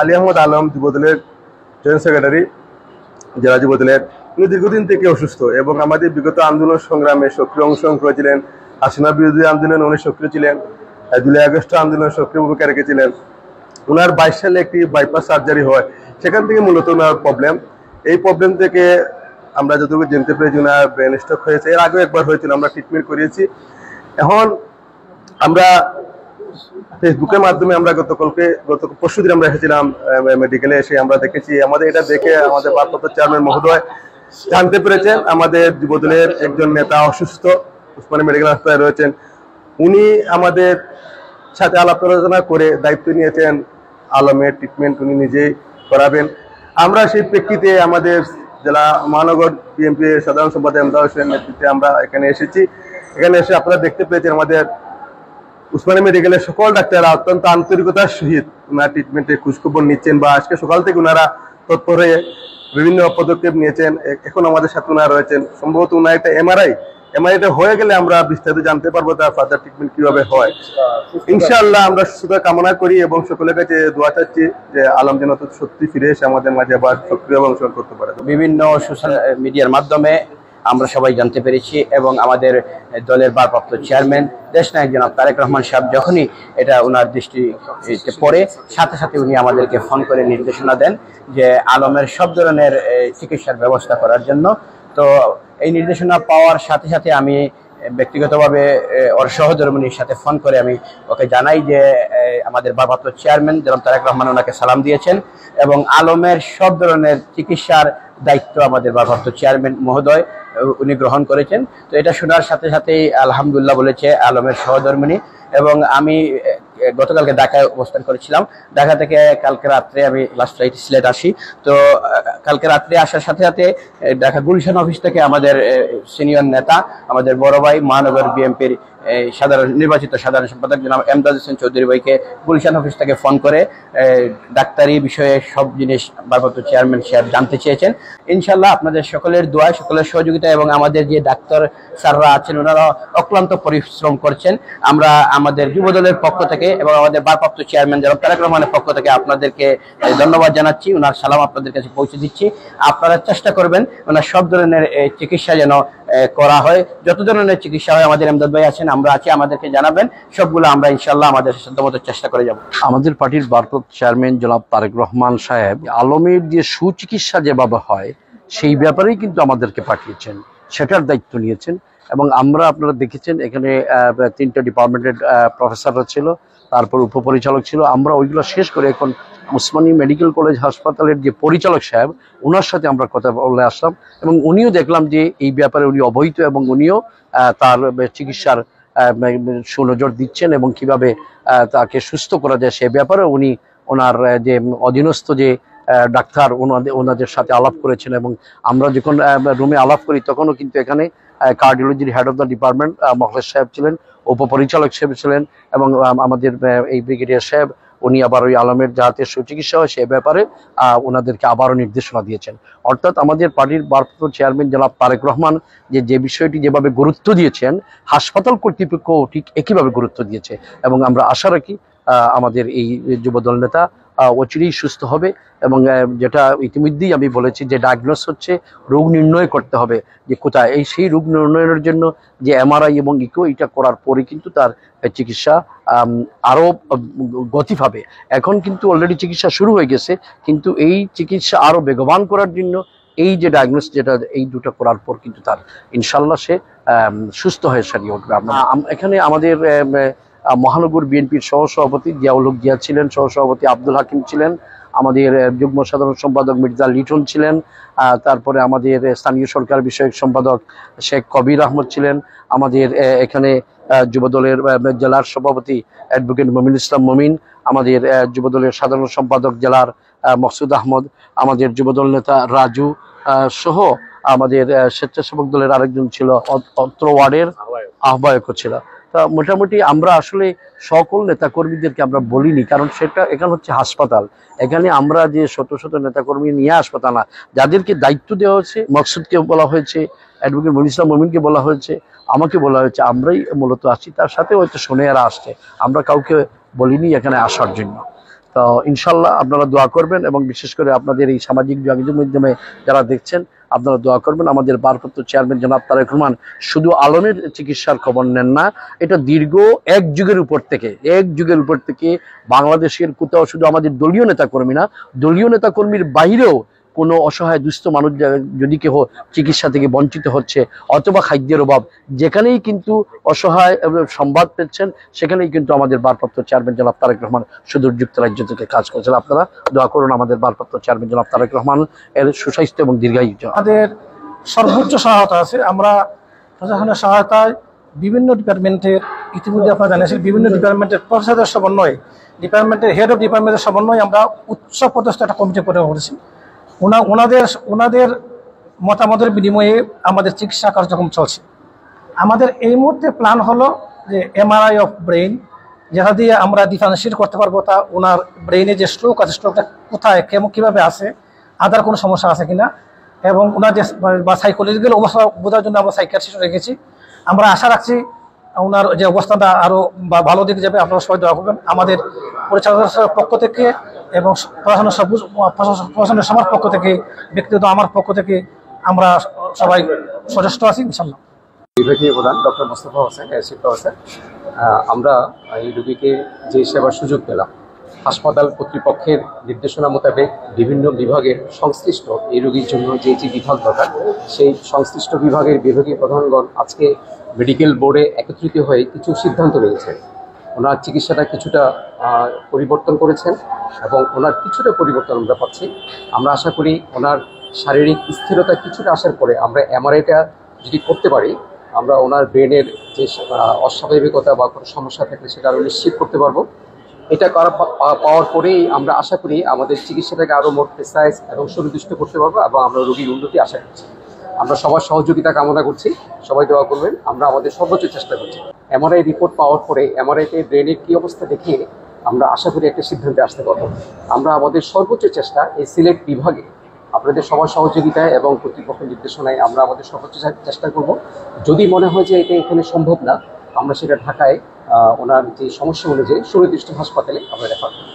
আলী আহমদ আলম যুবদলের joint secretary, জেলা যুবদলের, উনি দীর্ঘদিন থেকে অসুস্থ এবং আমাদের বিগত আন্দোলন সংগ্রামে সক্রিয় অংশগ্রহণ করেছিলেন। হাসিনা বিরোধী আন্দোলনে উনি সক্রিয় ছিলেন, জুলাই আগস্ট আন্দোলনে সক্রিয় ভূমিকা রেখেছিলেন। ওনার 22 সালে একটি বাইপাস সার্জারি হয়, সেখান থেকে মূলত ওনার প্রবলেম। এই প্রবলেম থেকে আমরা যতটুকু জানতে পেরেছি ওনার ব্রেন স্ট্রোক হয়েছে, এর আগেও একবার হয়েছিল, আমরা ট্রিটমেন্ট করিয়েছি। এখন আমরা ফেসবুকের মাধ্যমে আমরা গত পরশুদিন আমরা এসেছিলাম মেডিকেলে, এসে আমরা দেখেছি, আমাদের এটা দেখে আমাদের ভারপ্রাপ্ত চেয়ারম্যান মহোদয় জানতে পেরেছেন আমাদের যুবদলের একজন নেতা অসুস্থ, উসমানী মেডিকেল হাসপাতালে রয়েছেন। উনি আমাদের সাথে আলাপ আলোচনা করে দায়িত্ব নিয়েছেন আলমের ট্রিটমেন্ট উনি নিজেই করাবেন। আমরা সেই প্রেক্ষিতে আমাদের জেলা মহানগর বিএনপি সাধারণ সম্পাদক এমদাদ হোসেনের নেতৃত্বে আমরা এখানে এসেছি। এখানে এসে আপনারা দেখতে পেয়েছেন আমাদের উসমানী মেডিকেলের সকল ডাক্তাররা অত্যন্ত আন্তরিকতার সহিত ওনার ট্রিটমেন্টের খোঁজখবর নিচ্ছেন, বা আজকে সকাল থেকে ওনারা তৎপর হয়ে বিভিন্ন পদক্ষেপ নিয়েছেন। এখন আমাদের সাথে ওনারা রয়েছেন। সম্ভবত ওনার একটা এমআরআইটা হয়ে গেলে আমরা বিস্তারিত জানতে পারবো তার ফার্দার ট্রিটমেন্ট কিভাবে হয়। ইনশাআল্লাহ আমরা সুস্থতা কামনা করি এবং সকলের কাছে দোয়া চাচ্ছি যে আলম যেন সত্যি ফিরে এসে আমাদের মাঝে আবার সক্রিয়ভাবে অংশগ্রহণ করতে পারে। বিভিন্ন সোশ্যাল মিডিয়ার মাধ্যমে আমরা সবাই জানতে পেরেছি এবং আমাদের দলের ভারপ্রাপ্ত চেয়ারম্যান দেশনায়ক জনাব তারেক রহমান সাহেব যখনই এটা ওনার দৃষ্টিতে পড়ে, সাথে সাথে উনি আমাদেরকে ফোন করে নির্দেশনা দেন যে আলমের সব ধরনের চিকিৎসার ব্যবস্থা করার জন্য। তো এই নির্দেশনা পাওয়ার সাথে সাথে আমি ব্যক্তিগতভাবে ওর সহধর্মিনীর সাথে ফোন করে আমি ওকে জানাই যে আমাদের ভারপ্রাপ্ত চেয়ারম্যান জনাব তারেক রহমান ওনাকে সালাম দিয়েছেন এবং আলমের সব ধরনের চিকিৎসার দায়িত্ব আমাদের ভারপ্রাপ্ত চেয়ারম্যান মহোদয় উনি গ্রহণ করেছেন। তো এটা শোনার সাথে সাথেই আলহামদুলিল্লাহ বলেছে আলমের সহধর্মিনী। এবং আমি গতকালকে ঢাকায় অবস্থান করেছিলাম, ঢাকা থেকে কালকে রাত্রে আমি লাস্ট ফ্লাইট সিলেট আসি। তো কালকে রাত্রে আসার সাথে সাথে ঢাকা গুলশান অফিস থেকে আমাদের সিনিয়র নেতা, আমাদের বড় ভাই মহানগর বিএনপির নির্বাচিত সাধারণ সম্পাদক জনাব এমদাদ হোসেন চৌধুরী ভাইকে গুলশান অফিস থেকে ফোন করে ডাক্তারি বিষয়ে সব জিনিস ভারপ্রাপ্ত চেয়ারম্যান সাহেব জানতে চেয়েছেন। ইনশাল্লাহ আপনাদের সকলের দোয়া, সকলের সহযোগিতা এবং আমাদের যে ডাক্তার স্যাররা আছেন ওনারা অক্লান্ত পরিশ্রম করছেন। আমরা আমাদের যুবদলের পক্ষ থেকে এবং আমাদের ভারপ্রাপ্ত চেয়ারম্যান জনাব তারেক রহমানের পক্ষ থেকে আপনাদেরকে ধন্যবাদ জানাচ্ছি, ওনার সালাম আপনাদের কাছে পৌঁছে দিচ্ছি। আপনারা চেষ্টা করবেন ওনার সব ধরনের চিকিৎসা যেন করা হয়, যত ধরনের চিকিৎসা হয় আমাদের এমদাদ ভাই আছেন, আমরা আছি, আমাদেরকে জানাবেন, সবগুলো আমরা ইনশাল্লাহ আমাদের সাধ্যমতো চেষ্টা করে যাব। আমাদের পার্টির ভারপ্রাপ্ত চেয়ারম্যান জনাব তারেক রহমান সাহেব আলমের যে সুচিকিৎসা যেভাবে হয় সেই ব্যাপারেই কিন্তু আমাদেরকে পাঠিয়েছেন, সেটার দায়িত্ব নিয়েছেন। এবং আমরা আপনারা দেখেছেন এখানে 3টে ডিপার্টমেন্টের প্রফেসররা ছিল, তারপর উপপরিচালক ছিল। আমরা ওইগুলো শেষ করে এখন উসমানী মেডিকেল কলেজ হাসপাতালের যে পরিচালক সাহেব ওনার সাথে আমরা কথা বলে আসলাম এবং উনিও দেখলাম যে এই ব্যাপারে উনি অবহিত এবং উনিও তার চিকিৎসার সুনজর দিচ্ছেন এবং কিভাবে তাকে সুস্থ করা যায় সে ব্যাপারে উনি ওনার যে অধীনস্থ যে ডাক্তার ওনাদের সাথে আলাপ করেছেন। এবং আমরা যখন রুমে আলাপ করি তখনও কিন্তু এখানে কার্ডিওলজির head of the department Mokhles সাহেব ছিলেন, উপপরিচালক সাহেব ছিলেন এবং আমাদের এই ব্রিগেডিয়ার সাহেব উনি আবার ওই আলমের যাতে সুচিকিৎসা হয় সে ব্যাপারে ওনাদেরকে আবারও নির্দেশনা দিয়েছেন। অর্থাৎ আমাদের পার্টির ভারপ্রাপ্ত চেয়ারম্যান জনাব তারেক রহমান যে বিষয়টি যেভাবে গুরুত্ব দিয়েছেন, হাসপাতাল কর্তৃপক্ষ ঠিক একইভাবে গুরুত্ব দিয়েছে এবং আমরা আশা রাখি আমাদের এই যুবদল নেতা অচিরেই সুস্থ হবে। এবং যেটা ইতিমধ্যেই আমি বলেছি যে ডায়াগনোস হচ্ছে, রোগ নির্ণয় করতে হবে যে কোথায়, সেই রোগ নির্ণয়ের জন্য যে এমআরআই এবং ইকো এটা করার পরে কিন্তু তার চিকিৎসা আরও গতি পাবে। এখন কিন্তু অলরেডি চিকিৎসা শুরু হয়ে গেছে, কিন্তু এই চিকিৎসা আরও বেগবান করার জন্য এই যে ডায়াগনোস যেটা এই দুটো করার পর কিন্তু তার ইনশাল্লাহ সে সুস্থ হয়ে সারিয়ে উঠবে। এখানে আমাদের মহানগর বিএনপির সহসভাপতি জিয়াউল হক জিয়া ছিলেন, সহসভাপতি আব্দুল হাকিম ছিলেন, আমাদের যুগ্ম সাধারণ সম্পাদক মির্জা লিটন ছিলেন, তারপরে আমাদের স্থানীয় সরকার বিষয়ক সম্পাদক শেখ কবির আহমদ ছিলেন, আমাদের এখানে যুবদলের জেলার সভাপতি অ্যাডভোকেট মমিন ইসলাম মমিন, আমাদের যুবদলের সাধারণ সম্পাদক জেলার মকসুদ আহমদ, আমাদের যুবদল নেতা রাজু সহ আমাদের স্বেচ্ছাসেবক দলের আরেকজন ছিল, অত্র ওয়ার্ডের আহ্বায়কও ছিল। তা মোটামুটি আমরা আসলে সকল নেতাকর্মীদেরকে আমরা বলিনি, কারণ সেটা এখানে হচ্ছে হাসপাতাল, এখানে আমরা যে শত শত নেতাকর্মী নিয়ে হাসপাতাল না, যাদেরকে দায়িত্ব দেওয়া হয়েছে মকসুদকে বলা হয়েছে, অ্যাডভোকেট মনির ইসলাম মমিনকে বলা হয়েছে, আমাকে বলা হয়েছে, আমরাই মূলত আসছি, তার সাথে হয়তো সোনেয়ারা আসছে, আমরা কাউকে বলিনি এখানে আসার জন্য। তো ইনশাল্লাহ আপনারা দোয়া করবেন, এবং বিশেষ করে আপনাদের এই সামাজিক যোগাযোগ মাধ্যমে যারা দেখছেন আপনারা দোয়া করবেন। আমাদের ভারপ্রাপ্ত চেয়ারম্যান জনাব তারেক রহমান শুধু আলমের চিকিৎসার খবর নেন না, এটা দীর্ঘ এক যুগের উপর থেকে বাংলাদেশের কোথাও শুধু আমাদের দলীয় নেতাকর্মী না, দলীয় নেতাকর্মীর বাইরেও কোনো অসহায় দুস্থ মানুষ যদি কেউ চিকিৎসা থেকে বঞ্চিত হচ্ছে অথবা খাদ্যের অভাব, যেখানেই কিন্তু অসহায় সংবাদ পেয়েছেন সেখানেই কিন্তু আমাদের ভারপ্রাপ্ত চেয়ারম্যান জনাব তারেক রহমান সুদূর যুক্তরাজ্য থেকে কাজ করেছেন। আপনারা দোয়া করুন আমাদের ভারপ্রাপ্ত চেয়ারম্যান জনাব তারেক রহমান এর সুস্বাস্থ্য এবং দীর্ঘায়ু। আমাদের সর্বোচ্চ সহায়তা আছে। আমরা প্রশাসনের সহায়তায় বিভিন্ন ডিপার্টমেন্টের, ইতিমধ্যে আপনারা জানিয়েছেন, বিভিন্ন ডিপার্টমেন্টের প্রফেসরদের সমন্বয়ে, ডিপার্টমেন্টের হেড অফ ডিপার্টমেন্টের সমন্বয়ে আমরা উচ্চ পদস্থ একটা কমিটি করে করেছি। ওনাদের মতামতের বিনিময়ে আমাদের চিকিৎসা কার্যক্রম চলছে। আমাদের এই মুহূর্তে প্ল্যান হলো যে MRI অফ ব্রেইন, যেটা দিয়ে আমরা ডিফারেন্সিয়েট করতে পারবো তা ওনার ব্রেইনে যে স্ট্রোক আছে, স্ট্রোকটা কোথায় কীভাবে আছে, আদার কোনো সমস্যা আছে কিনা, এবং ওনার যে বা সাইকোলজিক্যাল অবস্থা বোঝার জন্য আমরা সাইকিয়াট্রিস্ট রেখেছি। আমরা আশা রাখছি ওনার যে অবস্থাটা আরও ভালো দিকে যাবে। আপনারা সবাই দোয়া করবেন। আমাদের পরিচালকের পক্ষ থেকে এবং প্রশাসনের সবার পক্ষ থেকে, ব্যক্তিগত আমার পক্ষ থেকে আমরা সবাই সচেষ্ট আছি ইনশাল্লাহ। বিভাগীয় প্রধান ডক্টর মোস্তফা হোসেন, শিক্ষা হোসেন, আমরা এই রোগীকে যে সেবার সুযোগ পেলাম, হাসপাতাল কর্তৃপক্ষের নির্দেশনা মোতাবেক বিভিন্ন বিভাগের সংশ্লিষ্ট এই রোগীর জন্য যে বিভাগ দরকার, সেই সংশ্লিষ্ট বিভাগের বিভাগীয় প্রধানগণ আজকে মেডিকেল বোর্ডে একত্রিত হয়ে কিছু সিদ্ধান্ত নিয়েছে। ওনার চিকিৎসাটা কিছুটা পরিবর্তন করেছেন এবং ওনার কিছুটা পরিবর্তন আমরা পাচ্ছি। আমরা আশা করি ওনার শারীরিক স্থিরতা কিছুটা আসার পরে আমরা MRIটা যদি করতে পারি, আমরা ওনার ব্রেনের যে অস্বাভাবিকতা বা কোনো সমস্যা থাকলে সেটা আরও নিশ্চিত করতে পারবো। এটা পাওয়ার পরেই আমরা আশা করি আমাদের চিকিৎসাটাকে আরও মোর প্রেসাইজ এবং সুনির্দিষ্ট করতে পারবো এবং আমরা রোগীর উন্নতি আশা করছি। আমরা সবার সহযোগিতা কামনা করছি, সবাই দোয়া করবেন। আমরা আমাদের সর্বোচ্চ চেষ্টা করছি। MRI রিপোর্ট পাওয়ার পরে MRIতে ব্রেনের কী অবস্থা দেখিয়ে আমরা আশা করি একটা সিদ্ধান্তে আসতে পারবো। আমরা আমাদের সর্বোচ্চ চেষ্টা এই সিলেট বিভাগে আপনাদের সবার সহযোগিতায় এবং কর্তৃপক্ষের নির্দেশনায় আমরা আমাদের সর্বোচ্চ চেষ্টা করব। যদি মনে হয় যে এটা এখানে সম্ভব না, আমরা সেটা ঢাকায় ওনার যে সমস্যা অনুযায়ী সুনির্দিষ্ট হাসপাতালে আমরা রেফার করব।